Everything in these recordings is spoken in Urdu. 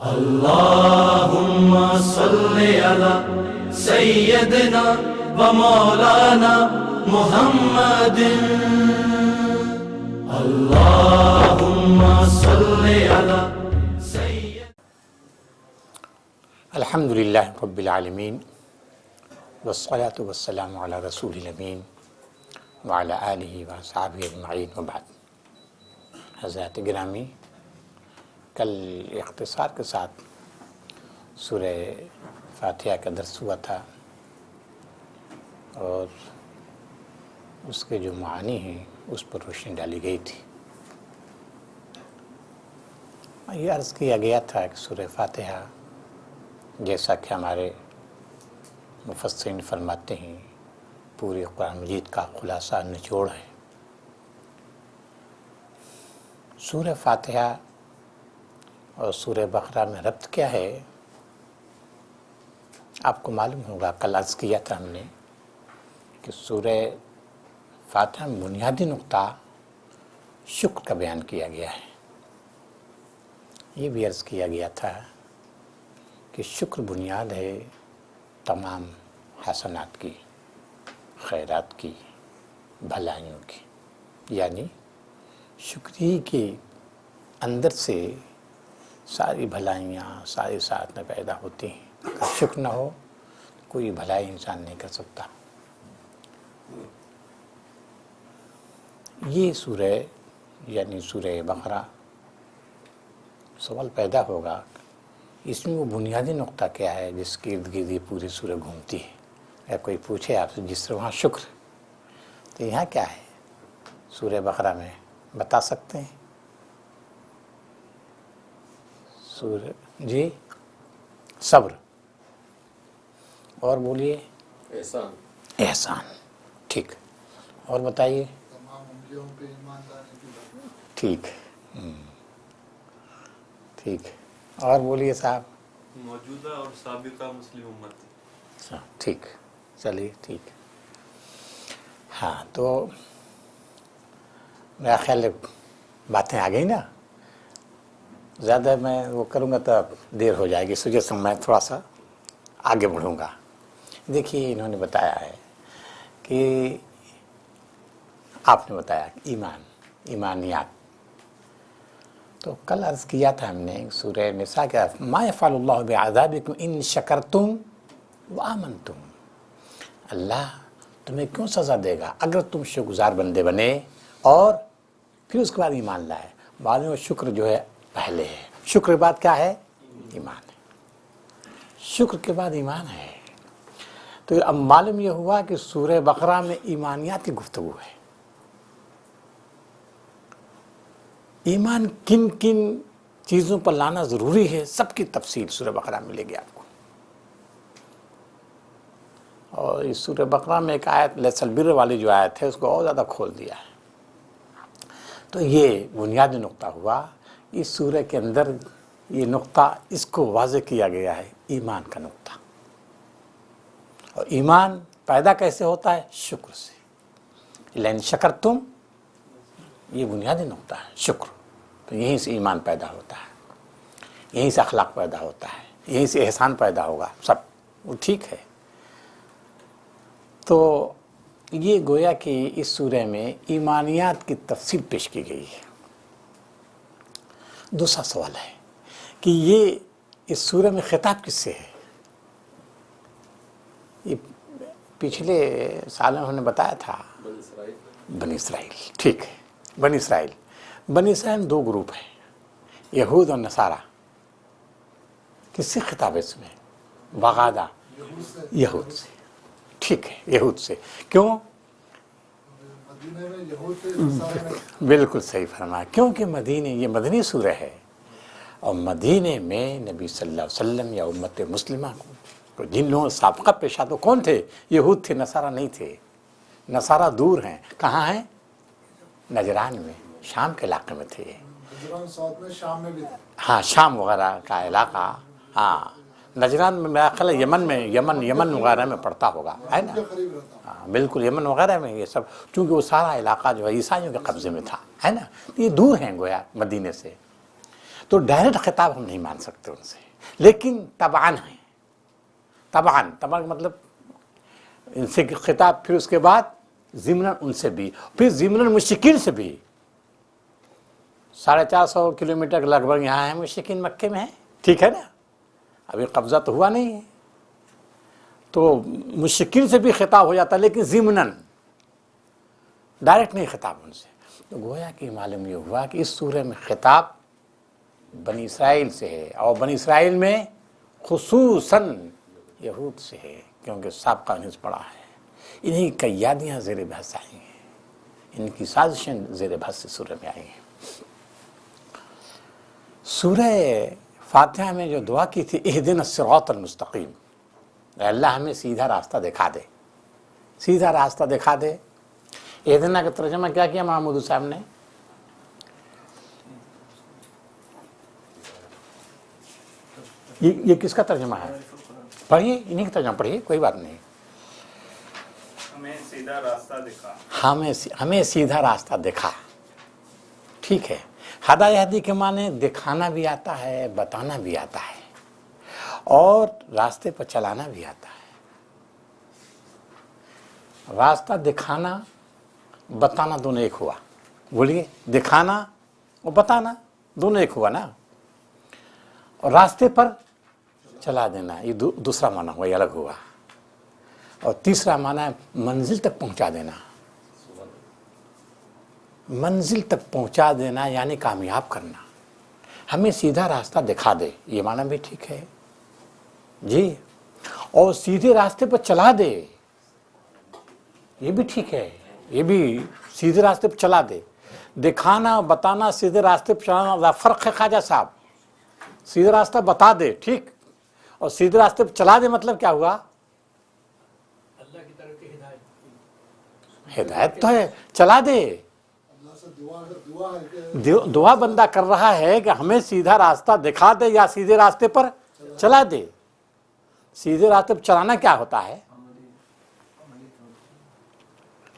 اللهم صل على سيدنا ومولانا محمد اللهم صل على سيدنا. الحمد لله رب العالمين والصلاة والسلام على رسول الأمين وعلى آله وصحبه أجمعين وبعد. حضرات گرامی، کل اختصار کے ساتھ سورہ فاتحہ کا درس ہوا تھا اور اس کے جو معانی ہیں اس پر روشنی ڈالی گئی تھی. یہ عرض کیا گیا تھا کہ سورہ فاتحہ جیسا کہ ہمارے مفسرین فرماتے ہیں پورے قرآن مجید کا خلاصہ نچوڑ ہے. سورہ فاتحہ اور سورہ بقرہ میں ربط کیا ہے؟ آپ کو معلوم ہوگا، کل عرض کیا تھا ہم نے کہ سورہ فاتحہ میں بنیادی نقطہ شکر کا بیان کیا گیا ہے. یہ بھی عرض کیا گیا تھا کہ شکر بنیاد ہے تمام حسنات کی، خیرات کی، بھلائیوں کی. یعنی شکری کے اندر سے ساری بھلائیاں سارے ساتھ میں پیدا ہوتی ہیں. اگر شکر نہ ہو کوئی بھلائی انسان نہیں کر سکتا. یہ سورہ یعنی سورہ بقرہ، سوال پیدا ہوگا اس میں وہ بنیادی نقطہ کیا ہے جس کے ارد گرد یہ پوری سورہ گھومتی ہے. اگر کوئی پوچھے آپ سے جس طرح وہاں شکر تو یہاں کیا ہے سورہ بقرہ میں، بتا سکتے ہیں؟ سورہ جی صبر، اور بولیے احسان. ٹھیک، اور بتائیے. ٹھیک ٹھیک، اور بولیے صاحب. موجودہ اور سابقہ مسلم امت. ٹھیک، چلیے ٹھیک. ہاں، تو میرا خیال ہے باتیں آ گئی نا. زیادہ میں وہ کروں گا تو دیر ہو جائے گی، اس وجہ سے میں تھوڑا سا آگے بڑھوں گا. دیکھیے انہوں نے بتایا ہے کہ آپ نے بتایا ایمانیات. تو کل عرض کیا تھا ہم نے سورہ نساء کا ما یفعل اللہ بعذابکم ان شکرتم وآمنتم. اللہ تمہیں کیوں سزا دے گا اگر تم شکر گزار بندے بنے اور پھر اس کے بعد ایمان لائے. بعد میں شکر جو ہے پہلے ہے. شکر کے بعد کیا ہے؟ ایمان ہے. شکر کے بعد ایمان ہے. تو اب معلوم یہ ہوا کہ سورہ بقرہ میں ایمانیات کی گفتگو ہے. ایمان کن کن چیزوں پر لانا ضروری ہے سب کی تفصیل سورہ بقرہ میں ملے گی آپ کو. اور اس سورہ بقرہ میں ایک آیت لیس البر والی جو آیت ہے اس کو اور زیادہ کھول دیا ہے. تو یہ بنیادی نقطہ ہوا. اس سورہ کے اندر یہ نقطہ اس کو واضح کیا گیا ہے، ایمان کا نقطہ. اور ایمان پیدا کیسے ہوتا ہے؟ شکر سے. لئن شکرتم، یہ بنیادی نقطہ ہے شکر. تو یہیں سے ایمان پیدا ہوتا ہے، یہیں سے اخلاق پیدا ہوتا ہے، یہیں سے احسان پیدا ہوگا. سب وہ ٹھیک ہے. تو یہ گویا کہ اس سورہ میں ایمانیات کی تفصیل پیش کی گئی ہے. دوسرا سوال ہے کہ یہ اس سورہ میں خطاب کس سے ہے؟ یہ پچھلے سال انہوں نے بتایا تھا بنی اسرائیل. ٹھیک ہے، بنی اسرائیل. بنی اسرائیل دو گروپ ہیں، یہود اور نصارہ. کس سے خطاب ہے اس میں؟ باقاعدہ یہود سے. ٹھیک ہے، یہود سے. کیوں؟ بالکل صحیح فرمایا. کیونکہ مدینے، یہ مدنی سورہ ہے اور مدینے میں نبی صلی اللہ علیہ وسلم یا امت مسلمہ کو جن لوگوں سابقہ پیشہ تو کون تھے؟ یہود تھے، نصارہ نہیں تھے. نصارہ دور ہیں. کہاں ہیں؟ نجران میں، شام کے علاقے میں تھے. شام میں بھی. ہاں، شام وغیرہ کا علاقہ. ہاں، نجران میں میرا خیال ہے یمن وغیرہ میں پڑتا ہوگا، ہے نا. ہاں بالکل، یمن وغیرہ میں یہ سب، چونکہ وہ سارا علاقہ جو ہے عیسائیوں کے قبضے میں تھا، ہے نا. یہ دور ہیں گویا مدینے سے. تو ڈائریکٹ خطاب ہم نہیں مان سکتے ان سے، لیکن تبعاً ہیں، تبعاً مطلب ان سے خطاب، پھر اس کے بعد ضمناً ان سے بھی، پھر ضمناً مشرکین سے بھی۔ 450 کلومیٹر کے لگ بھگ یہاں ہیں مشرکین، مکے میں ہیں، ٹھیک ہے نا، ابھی قبضہ تو ہوا نہیں ہے، تو مشرکین سے بھی خطاب ہو جاتا ہے، لیکن ضمناً، ڈائریکٹ نہیں خطاب ان سے۔ تو گویا کہ معلوم یہ ہوا کہ اس سورہ میں خطاب بنی اسرائیل سے ہے، اور بنی اسرائیل میں خصوصاً یہود سے ہے، کیونکہ سابقہ نیوز پڑا ہے، انہی قیادیاں زیر بحث آئی ہیں، ان کی سازشیں زیر بحث سورہ میں آئی ہیں۔ سورہ فاتحہ میں جو دعا کی تھی، اہدنا الصراط المستقیم، اے اللہ ہمیں سیدھا راستہ دکھا دے، سیدھا راستہ دکھا دے۔ اہدنا کا ترجمہ کیا کیا محمود صاحب نے؟ یہ کس کا ترجمہ ہے؟ پڑھیے، انہی کا ترجمہ پڑھیے، کوئی بات نہیں۔ ہمیں سیدھا راستہ دکھا، ہمیں سیدھا راستہ دکھا، ٹھیک ہے۔ ہدایتی کے معنی دکھانا بھی آتا ہے، بتانا بھی آتا ہے، اور راستے پر چلانا بھی آتا ہے۔ راستہ دکھانا بتانا دونوں ایک ہوا، بولیے، دکھانا اور بتانا دونوں ایک ہوا نا، اور راستے پر چلا دینا یہ دوسرا معنی ہوا، یہ الگ ہوا، اور تیسرا معنی ہے منزل تک پہنچا دینا، منزل تک پہنچا دینا یعنی کامیاب کرنا۔ ہمیں سیدھا راستہ دکھا دے، یہ معنی بھی ٹھیک ہے جی، اور سیدھے راستے پر چلا دے، یہ بھی ٹھیک ہے، یہ بھی سیدھے راستے پر چلا دے۔ دکھانا، بتانا، سیدھے راستے پر چلانا ذرا فرق ہے خواجہ صاحب۔ سیدھا راستہ بتا دے، ٹھیک، اور سیدھے راستے پر چلا دے مطلب کیا ہوا؟ اللہ کی طرف کی ہدایت، ہدایت تو ہے، چلا دے۔ اللہ سے دعا ہے کہ دعا بندہ کر رہا ہے کہ ہمیں سیدھا راستہ دکھا دے یا سیدھے راستے پر چلا دے۔ سیدھے راستے پر چلانا کیا ہوتا ہے؟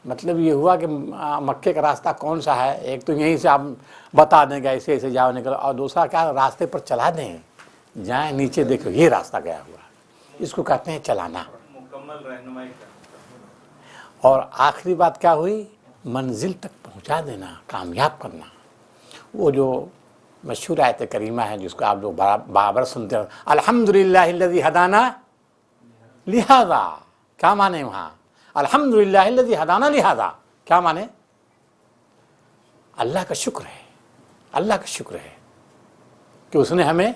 مطلب یہ ہوا کہ مکے کا راستہ کون سا ہے؟ ایک تو یہیں سے آپ بتا دیں گے ایسے ایسے جاؤ نکلو، اور دوسرا کیا، راستے پر چلا دیں، جائیں نیچے دیکھو یہ راستہ گیا ہوا، اس کو کہتے ہیں چلانا۔ مکمل رہنمائی کا۔ اور آخری بات کیا ہوئی؟ منزل تک پہنچا دینا، کامیاب کرنا۔ وہ جو مشہور آیت کریمہ ہے جس کو آپ لوگ بابر سنتے ہیں، الحمدللہ الذی ہدانا لہذا، کیا مانے وہاں؟ الحمدللہ الذی ہدانا لہذا، کیا مانے؟ اللہ کا شکر ہے، اللہ کا شکر ہے کہ اس نے ہمیں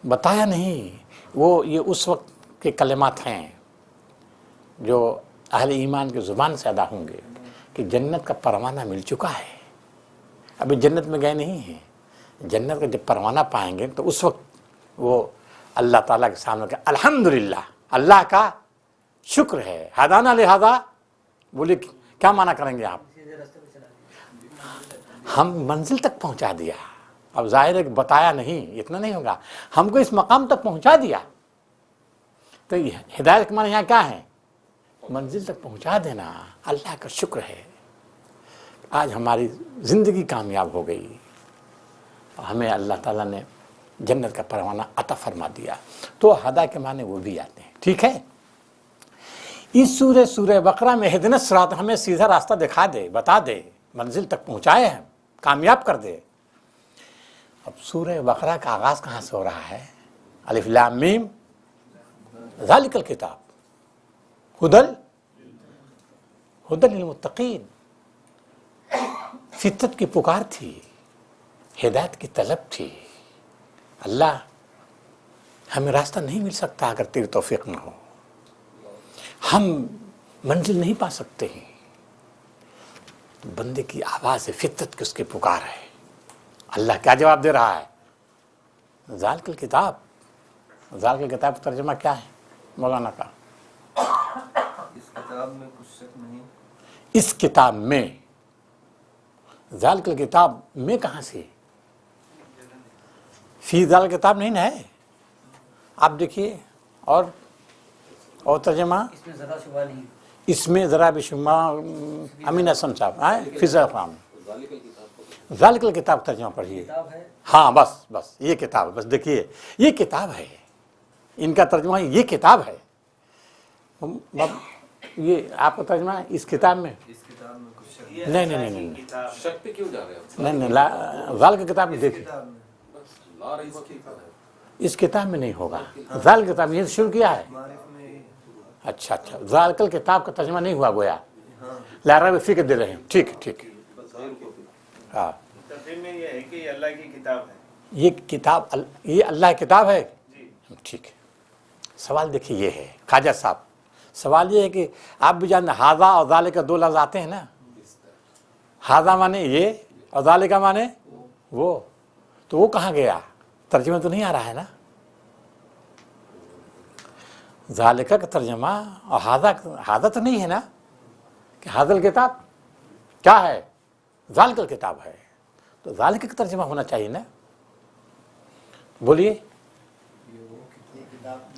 بتایا نہیں۔ وہ یہ اس وقت کے کلمات ہیں جو اہل ایمان کی زبان سے ادا ہوں گے کہ جنت کا پروانہ مل چکا ہے، ابھی جنت میں گئے نہیں ہیں، جنت کا جب پروانہ پائیں گے تو اس وقت وہ اللہ تعالیٰ کے سامنے کہ الحمدللہ، اللہ کا شکر ہے، ہدانا لہذا، بولے کیا معنی کریں گے آپ؟ ہم منزل تک پہنچا دیا۔ اب ظاہر ہے کہ بتایا نہیں، اتنا نہیں ہوگا، ہم کو اس مقام تک پہنچا دیا۔ تو ہدایت کے معنی یہاں کیا ہے؟ منزل تک پہنچا دینا، اللہ کا شکر ہے، آج ہماری زندگی کامیاب ہو گئی، ہمیں اللہ تعالیٰ نے جنت کا پروانہ عطا فرما دیا۔ تو ہدا کے معنی وہ بھی آتے ہیں، ٹھیک ہے۔ اس سورہ بقرہ میں اہدنا الصراط، ہمیں سیدھا راستہ دکھا دے، بتا دے، منزل تک پہنچائے ہیں، کامیاب کر دے۔ اب سورہ بقرہ کا آغاز کہاں سے ہو رہا ہے؟ الف لام میم ذالک الکتاب ہدی للمتقین، فطرت کی پکار تھی، ہدایت کی طلب تھی۔ اللہ ہمیں راستہ نہیں مل سکتا اگر تیری توفیق نہ ہو، ہم منزل نہیں پا سکتے ہیں۔ تو بندے کی آواز ہے، فطرت کی اس کی پکار ہے۔ اللہ کیا جواب دے رہا ہے؟ ذالک الکتاب، ذالک الکتاب کا ترجمہ کیا ہے مولانا کا؟ اس کتاب میں کچھ شک نہیں، اس کتاب میں، ذالک الکتاب میں کہاں سے؟ فی ذالک الکتاب نہیں نا ہے، آپ دیکھیے، اور ترجمہ اس میں ذرا شبہ نہیں، اس میں ذرا بھی شبہ، امین حسن صاحب فضا خان، ذالک الکتاب ترجمہ پڑھیے. کتاب ہے. ہاں بس یہ کتاب ہے. بس دیکھیے یہ کتاب ہے، ان کا ترجمہ یہ کتاب ہے. یہ آپ کا ترجمہ ہے اس کتاب میں؟ اس کتاب میں کچھ شک نہیں شک پہ کیوں جا رہے ہیں؟ نہیں ذالک کتاب میں دیکھیے، کتاب میں لا ریب فیہ کتاب ہے. اس کتاب میں نہیں ہوگا. ذالک کتاب یہ شروع کیا ہے. معرف میں. اچھا ذالک الکتاب کا ترجمہ نہیں ہوا گویا، لا ریب فیہ کے دے رہے ہیں. ٹھیک. ہاں تفسیر میں یہ ہے کہ یہ اللہ کی کتاب ہے. یہ کتاب یہ اللہ کی کتاب ہے. ٹھیک ہے. سوال دیکھیے یہ ہے خواجہ صاحب، سوال یہ ہے کہ آپ بھی جانتے ہیں ہاذا اور ذالک کا دو لفظ آتے ہیں نا. ہاذا مانے یہ اور ذالک مانے وہ، تو وہ کہاں گیا؟ ترجمہ تو نہیں آ رہا ہے نا. ذالک کا ترجمہ اور ہاذا تو نہیں ہے نا کہ ہاذا الکتاب کیا ہے، ذالک الکتاب ہے. تو ذالک کا ترجمہ ہونا چاہیے نا. بولیے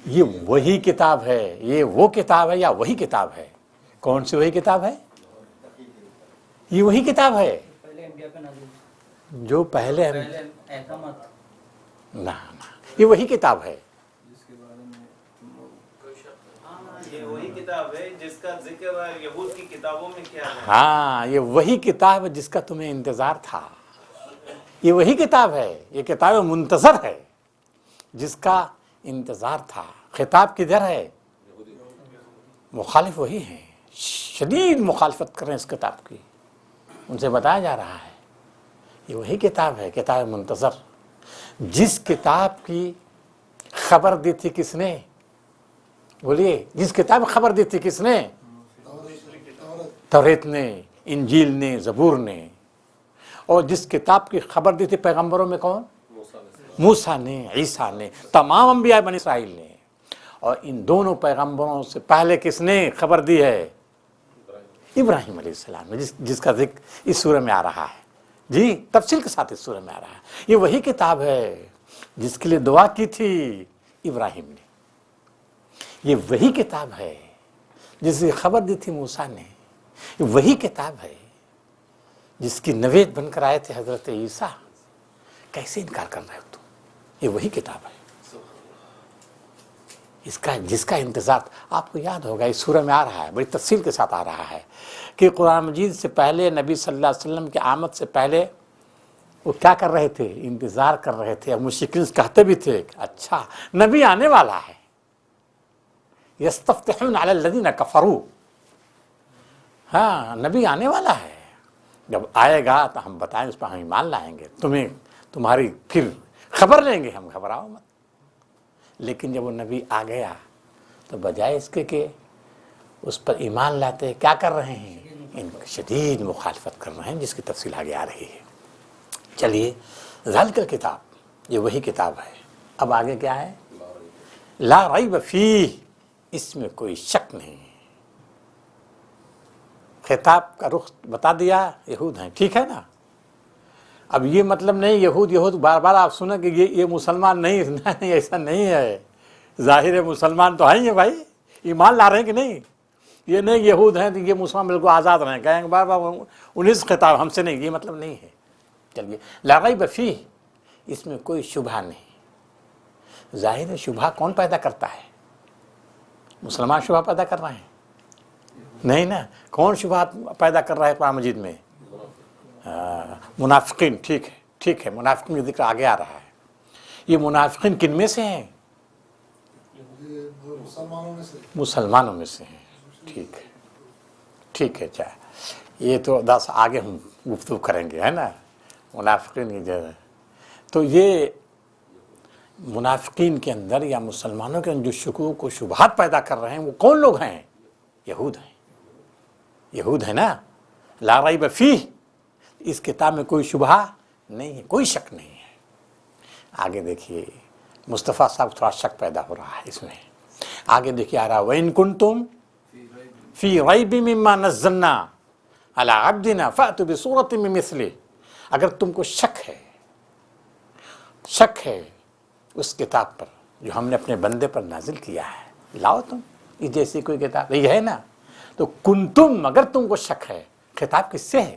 یہ وہی کتاب ہے، یہ وہ کتاب ہے یا وہی کتاب ہے؟ کون سی وہی کتاب ہے؟ یہ وہی کتاب ہے پہلے انبیاء پہ نازل، جو پہلے پہلے احکامات، نہ یہ وہی کتاب ہے. جس کے بارے میں یہ وہی کتاب ہے جس کا ذکر یہود کی کتابوں میں کیا ہے. ہاں یہ وہی کتاب ہے جس کا تمہیں انتظار تھا. یہ وہی کتاب ہے، یہ کتاب منتظر ہے جس کا انتظار تھا. خطاب کدھر ہے؟ مخالف وہی ہیں، شدید مخالفت کر رہے ہیں اس کتاب کی. ان سے بتایا جا رہا ہے یہ وہی کتاب ہے، کتاب منتظر. جس کتاب کی خبر دی تھی کس نے؟ بولیے جس کتاب کی خبر دی تھی کس نے؟ توریت نے، انجیل نے، زبور نے. اور جس کتاب کی خبر دی تھی پیغمبروں میں کون؟ موسیٰ نے، عیسیٰ نے، تمام انبیاء بنی اسرائیل نے. اور ان دونوں پیغمبروں سے پہلے کس نے خبر دی ہے؟ ابراہیم علیہ السلام نے، جس کا ذکر اس سورہ میں آ رہا ہے. جی تفصیل کے ساتھ اس سورہ میں آ رہا ہے. یہ وہی کتاب ہے جس کے لیے دعا کی تھی ابراہیم نے. یہ وہی کتاب ہے جس کی خبر دی تھی موسیٰ نے. یہ وہی کتاب ہے جس کی نوید بن کر آئے تھے حضرت عیسیٰ. کیسے انکار کر رہے ہو تم؟ یہ وہی کتاب ہے جس کا انتظار. آپ کو یاد ہوگا اس سورہ میں آ رہا ہے، بڑی تفصیل کے ساتھ آ رہا ہے کہ قرآن مجید سے پہلے نبی صلی اللہ علیہ وسلم کی آمد سے پہلے وہ کیا کر رہے تھے؟ انتظار کر رہے تھے. اور مشرکین کہتے بھی تھے اچھا نبی آنے والا ہے. یستفتحون علی الذین کفروا، ہاں نبی آنے والا ہے. جب آئے گا تو ہم بتائیں، اس پر ہم ایمان لائیں گے، تمہاری پھر خبر لیں گے ہم، گھبراؤ مت. لیکن جب وہ نبی آ گیا تو بجائے اس کے کہ اس پر ایمان لاتے کیا کر رہے ہیں؟ ان شدید مخالفت کر رہے ہیں، جس کی تفصیل آگے آ رہی ہے. چلیے ذالک الکتاب یہ وہی کتاب ہے. اب آگے کیا ہے؟ لا ریب فیہ، اس میں کوئی شک نہیں. خطاب کا رخ بتا دیا، یہود ہیں، ٹھیک ہے نا. اب یہ مطلب نہیں یہود بار بار آپ سنیں کہ یہ مسلمان نہیں، ایسا نہیں ہے. ظاہر ہے مسلمان تو ہیں ہی بھائی، ایمان لا رہے ہیں کہ نہیں. یہ نہیں یہود ہیں تو یہ مسلمان بالکل آزاد رہیں، کہیں گے بار بار انیس خطاب ہم سے نہیں، یہ مطلب نہیں ہے. چلیے لا ریب فیہ، اس میں کوئی شبہ نہیں. ظاہر ہے شبہ کون پیدا کرتا ہے؟ مسلمان شبہ پیدا کر رہے ہیں؟ نہیں نا. کون شبہ پیدا کر رہا ہے قرآن مجید میں؟ منافقین. ٹھیک ہے منافقین کا ذکر آگے آ رہا ہے. یہ منافقین کن میں سے ہیں؟ مسلمانوں میں سے ہیں. ٹھیک ہے. چاہے یہ تو دس آگے ہم گفتگو کریں گے، ہے نا. منافقین کی جگہ تو یہ منافقین کے اندر یا مسلمانوں کے اندر جو شکوک و شبہات پیدا کر رہے ہیں وہ کون لوگ ہیں؟ یہود ہیں نا. لا ریب فیہ، اس کتاب میں کوئی شبہ نہیں ہے، کوئی شک نہیں ہے. آگے دیکھیے مصطفیٰ صاحب تھوڑا شک پیدا ہو رہا ہے اس میں. آگے دیکھیے آ رہا وَإِن كُنتُمْ فِي رَيْبٍ مِّمَّا نَزَّلْنَا عَلَىٰ عَبْدِنَا فَأْتُوا بِسُورَةٍ مِّن مِّثْلِهِ. اگر تم کو شک ہے اس کتاب پر جو ہم نے اپنے بندے پر نازل کیا ہے، لاؤ تم اس جیسی کوئی کتاب. یہ ہے نا. تو کنتم، اگر تم کو شک ہے، خطاب کس سے ہے؟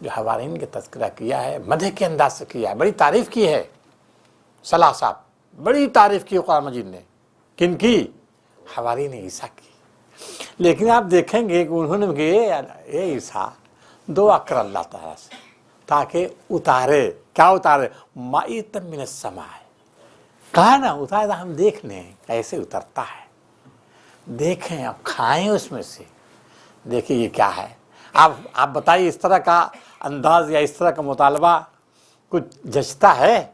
جو حوارین کے تذکرہ کیا ہے مدح کے انداز سے کیا ہے، بڑی تعریف کی ہے صلاح صاحب، بڑی تعریف کی قرآن مجید نے. کن کی؟ حوارین عیسیٰ کی. لیکن آپ دیکھیں گے کہ انہوں نے کہ اے عیسیٰ دعا کر اللہ تعالیٰ سے تاکہ اتارے. کیا اتارے؟ مائیتا من السماء. کہا نا اتارے، ہم دیکھ لیں کیسے اترتا ہے، دیکھیں اب کھائیں اس میں سے. دیکھیں یہ کیا ہے. آپ بتائیے اس طرح کا انداز یا اس طرح کا مطالبہ کچھ جچتا ہے؟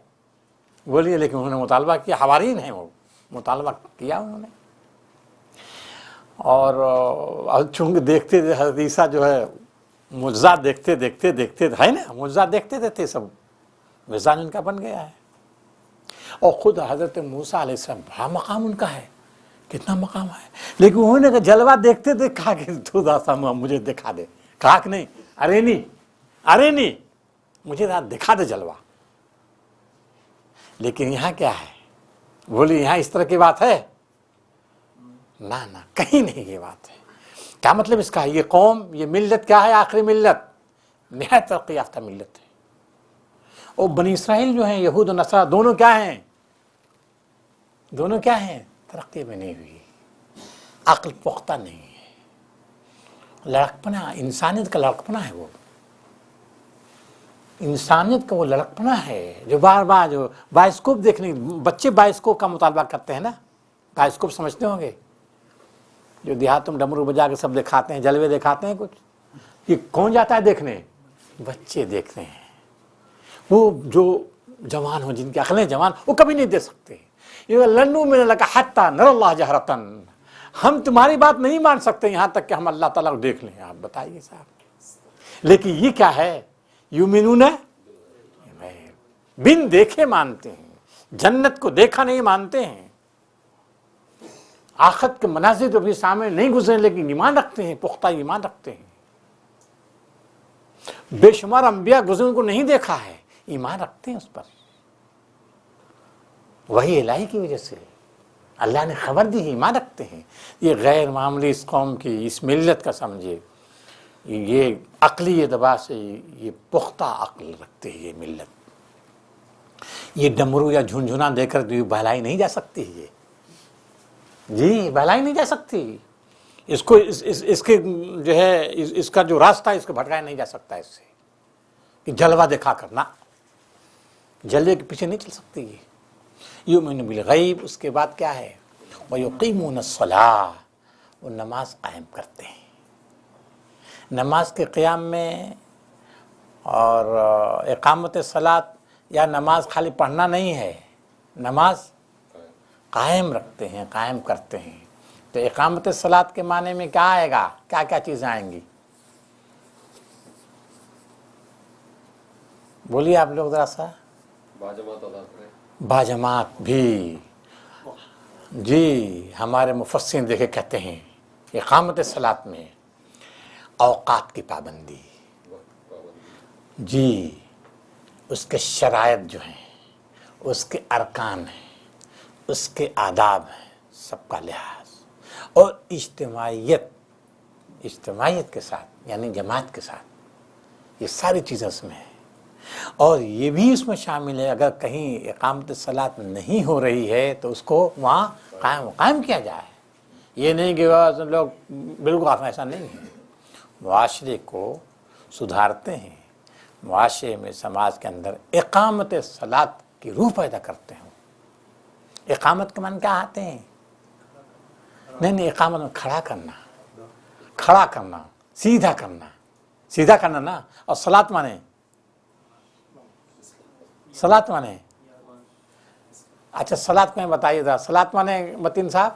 بولیے. لیکن انہوں نے مطالبہ کیا، حوارین ہیں وہ، مطالبہ کیا انہوں نے. اور چونکہ دیکھتے حضرت عیسیٰ جو ہے معجزات دیکھتے ہے نا، معجزات دیکھتے تھے سب، مزاج ان کا بن گیا ہے. اور خود حضرت موسیٰ علیہ السلام بڑا مقام ان کا ہے، کتنا مقام ہے. لیکن انہوں نے جلوہ دیکھتے تھے، کہا کہ تو داسا مجھے دکھا دے. کہا کہ نہیں، ارے نہیں مجھے دکھا دے جلوہ. لیکن یہاں کیا ہے؟ بولی یہاں اس طرح کی بات ہے؟ نہ کہیں نہیں یہ بات ہے. کیا مطلب اس کا؟ یہ قوم، یہ ملت کیا ہے؟ آخری ملت، نہایت ترقی یافتہ ملت ہے. اور بنی اسرائیل جو ہیں، یہود و نصارہ، دونوں کیا ہیں؟ دونوں کیا ہیں؟ ترقی میں نہیں ہوئی، عقل پختہ نہیں ہے، لڑکپنا، انسانیت کا لڑکپنا ہے. وہ انسانیت کا وہ لڑکپنا ہے جو بار بار جو بائسکوپ دیکھنے، بچے بائسکوپ کا مطالبہ کرتے ہیں نا. بائسکوپ سمجھتے ہوں گے، جو دیہاتوں میں ڈمرو بجا کے سب دکھاتے ہیں، جلوے دکھاتے ہیں کچھ. یہ کون جاتا ہے دیکھنے؟ بچے دیکھتے ہیں. وہ جو جوان ہوں، جن کی عقلیں جوان، وہ کبھی نہیں دے سکتے. یہ لنو من لک حتی نر اللہ جہرتن، ہم تمہاری بات نہیں مان سکتے یہاں تک کہ ہم اللہ تعالیٰ کو دیکھ لیں. آپ بتائیے صاحب. لیکن یہ کیا ہے؟ یؤمنون بن دیکھے مانتے ہیں، جنت کو دیکھا نہیں مانتے ہیں، آخرت کے مناظر تو بھی سامنے نہیں گزرے لیکن ایمان رکھتے ہیں، پختہ ایمان رکھتے ہیں. بے شمار انبیاء گزرے ان کو نہیں دیکھا ہے، ایمان رکھتے ہیں اس پر. وہی الہی کی وجہ سے اللہ نے خبر دی ہے، ایمان رکھتے ہیں. یہ غیر معمولی اس قوم کی، اس ملت کا سمجھے، یہ عقلی اعتبار سے یہ پختہ عقل رکھتے ہیں یہ ملت. یہ ڈمرو یا جھنجھنا دے کر یہ بہلائی نہیں جا سکتی. یہ جی بہلائی نہیں جا سکتی. اس کو اس کے جو ہے اس کا جو راستہ ہے اس کو بھٹکایا نہیں جا سکتا اس سے کہ جلوہ دکھا کرنا، جلوے کے پیچھے نہیں چل سکتی. یہ یؤمنون بالغیب. اس کے بعد کیا ہے؟ وَيُقِيمُونَ الصَّلَاةَ، وہ نماز قائم کرتے ہیں. نماز کے قیام میں اور اقامت صلاۃ یا نماز خالی پڑھنا نہیں ہے، نماز قائم رکھتے ہیں، قائم کرتے ہیں. تو اقامت صلاۃ کے معنی میں کیا آئے گا؟ کیا کیا چیزیں آئیں گی؟ بولیے آپ لوگ ذرا سا. باجماعت ادا کریں. باجماعت بھی جی، ہمارے مفسرین دیکھے کہتے ہیں اقامت صلاۃ میں اوقات کی پابندی جی، اس کے شرائط جو ہیں، اس کے ارکان ہیں، اس کے آداب ہیں، سب کا لحاظ، اور اجتماعیت کے ساتھ یعنی جماعت کے ساتھ، یہ ساری چیزیں اس میں ہیں. اور یہ بھی اس میں شامل ہے اگر کہیں اقامت صلاۃ نہیں ہو رہی ہے تو اس کو وہاں قائم کیا جائے. یہ نہیں کہ لوگ بالکل ایسا نہیں ہے. معاشرے کو سدھارتے ہیں، معاشرے میں سماج کے اندر اقامت صلاۃ کی روح پیدا کرتے ہیں. اقامت کے معنی کیا آتے ہیں؟ نہیں اقامت میں کھڑا کرنا، سیدھا کرنا نا. اور صلاۃ مانے اچھا صلاۃ میں بتائیے ذرا، صلاۃ مانے متین صاحب؟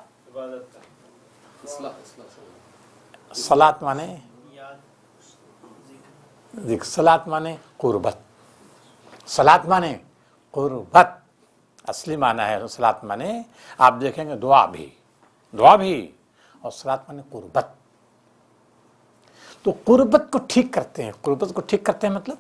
صلاۃ مانے صلاۃ مانے قربت. صلاۃ مانے قربت اصلی معنی ہے. صلاۃ مانے آپ دیکھیں گے دعا بھی، اور صلاۃ مانے قربت. تو قربت کو ٹھیک کرتے ہیں. قربت کو ٹھیک کرتے ہیں مطلب